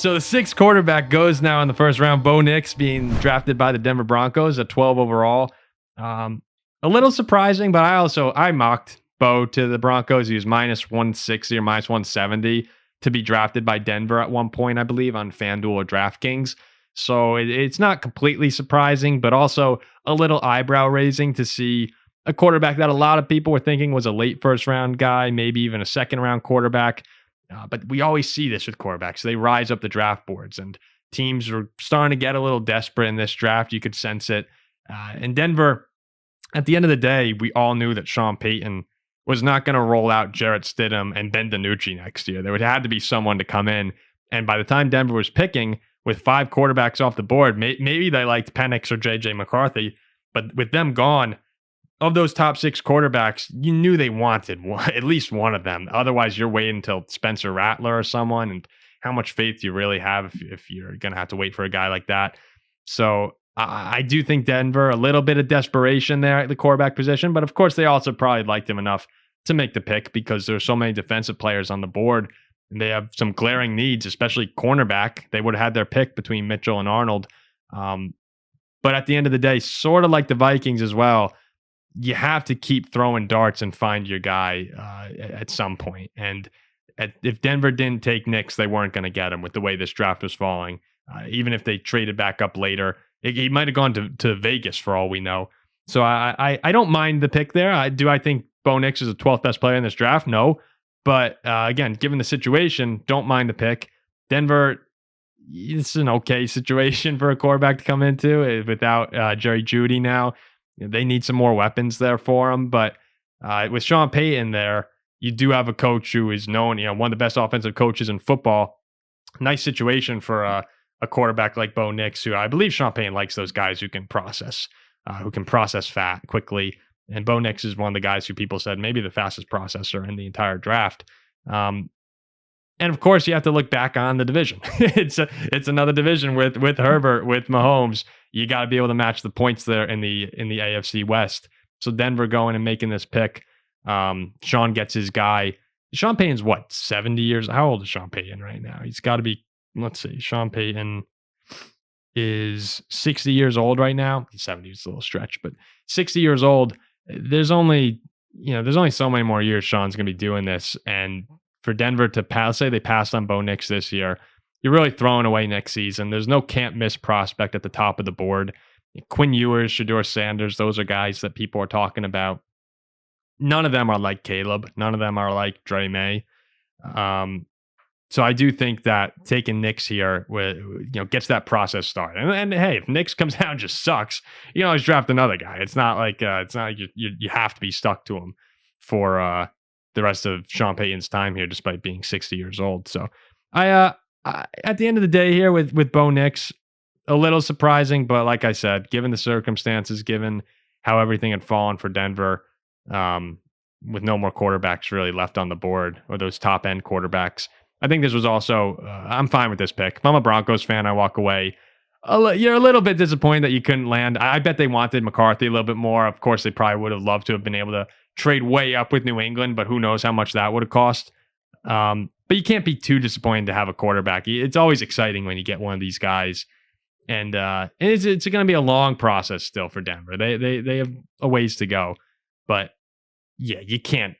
So the sixth quarterback goes now in the first round. Bo Nix being drafted by the Denver Broncos at 12 overall. A little surprising, but I mocked Bo to the Broncos. He was minus 160 or minus 170 to be drafted by Denver at one point, I believe, on FanDuel or DraftKings. So it's not completely surprising, but also a little eyebrow raising to see a quarterback that a lot of people were thinking was a late first round guy, maybe even a second round quarterback. But we always see this with quarterbacks. They rise up the draft boards, and teams are starting to get a little desperate in this draft. You could sense it. In Denver, at the end of the day, we all knew that Sean Payton was not going to roll out Jarrett Stidham and Ben DiNucci next year. There would have to be someone to come in. And by the time Denver was picking, with 5 quarterbacks off the board, maybe they liked Penix or JJ McCarthy, but with them gone, of those top 6 quarterbacks, you knew they wanted at least one of them. Otherwise, you're waiting until Spencer Rattler or someone. And how much faith do you really have if you're going to have to wait for a guy like that? So I do think Denver, a little bit of desperation there at the quarterback position. But of course, they also probably liked him enough to make the pick because there's so many defensive players on the board. And they have some glaring needs, especially cornerback. They would have had their pick between Mitchell and Arnold. But at the end of the day, sort of like the Vikings as well, you have to keep throwing darts and find your guy at some point. And if Denver didn't take Nix, they weren't going to get him with the way this draft was falling. Even if they traded back up later, he might have gone to Vegas for all we know. So I don't mind the pick there. I think Bo Nix is the 12th best player in this draft? No. But again, given the situation, don't mind the pick. Denver, it's an okay situation for a quarterback to come into without Jerry Jeudy now. They need some more weapons there for him. But with Sean Payton there, you do have a coach who is known, one of the best offensive coaches in football. Nice situation for a quarterback like Bo Nix, who I believe Sean Payton likes those guys who can process fat quickly. And Bo Nix is one of the guys who people said maybe the fastest processor in the entire draft. And of course, you have to look back on the division. It's another division with Herbert, with Mahomes. You got to be able to match the points there in the AFC West. So Denver going and making this pick. Sean gets his guy. Sean Payton's what, 70 years? How old is Sean Payton right now? He's got to be, let's see, Sean Payton is 60 years old right now. 70 is a little stretch, but 60 years old. There's only so many more years Sean's going to be doing this. And for Denver to pass, say they passed on Bo Nix this year, you're really throwing away next season. There's no can't miss prospect at the top of the board. Quinn Ewers, Shedeur Sanders, those are guys that people are talking about. None of them are like Caleb. None of them are like Dre May. So I do think that taking Nix here gets that process started. And hey, if Nix comes out and just sucks, you can always draft another guy. It's not like you have to be stuck to him for the rest of Sean Payton's time here, despite being 60 years old. So I at the end of the day here with Bo Nix, a little surprising, but like I said, given the circumstances, given how everything had fallen for Denver, with no more quarterbacks really left on the board or those top end quarterbacks, I think this was also, I'm fine with this pick. If I'm a Broncos fan, I walk away. You're a little bit disappointed that you couldn't land. I bet they wanted McCarthy a little bit more. Of course, they probably would have loved to have been able to trade way up with New England, but who knows how much that would have cost. But you can't be too disappointed to have a quarterback. It's always exciting when you get one of these guys. And it's going to be a long process still for Denver. They have a ways to go. But yeah, you can't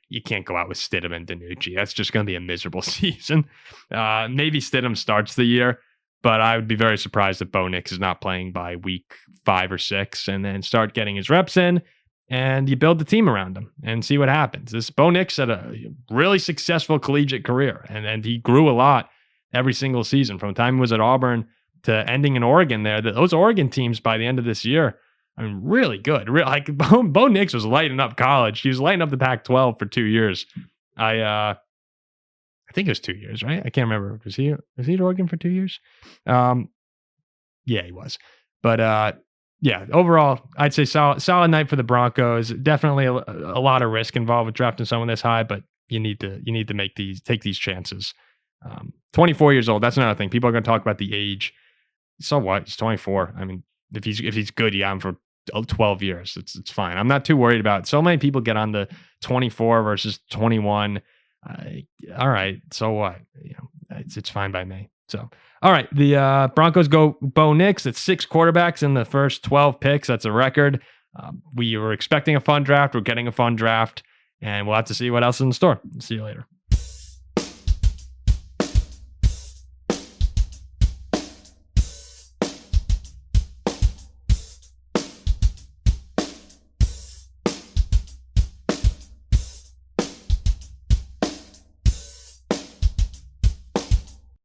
go out with Stidham and DiNucci. That's just going to be a miserable season. Maybe Stidham starts the year, but I would be very surprised if Bo Nix is not playing by week 5 or 6, and then start getting his reps in, and you build the team around him and see what happens. This Bo Nix had a really successful collegiate career, and he grew a lot every single season from the time he was at Auburn to ending in Oregon there. Those Oregon teams by the end of this year, I mean, really good. Bo Nix was lighting up college. He was lighting up the Pac-12 for 2 years. I think it was 2 years, right? I can't remember. Was he at Oregon for 2 years? Yeah, he was. But yeah, overall, I'd say solid night for the Broncos. Definitely a lot of risk involved with drafting someone this high, but you need to take these chances. 24 years old. That's another thing. People are going to talk about the age. So what? He's 24. I mean, if he's good, you have him for 12 years. It's fine. I'm not too worried about it. So many people get on the 24 versus 21. All right. So what? It's fine by me. So, all right, the Broncos go Bo Nix. It's 6 quarterbacks in the first 12 picks. That's a record. We were expecting a fun draft. We're getting a fun draft, and we'll have to see what else is in store. See you later.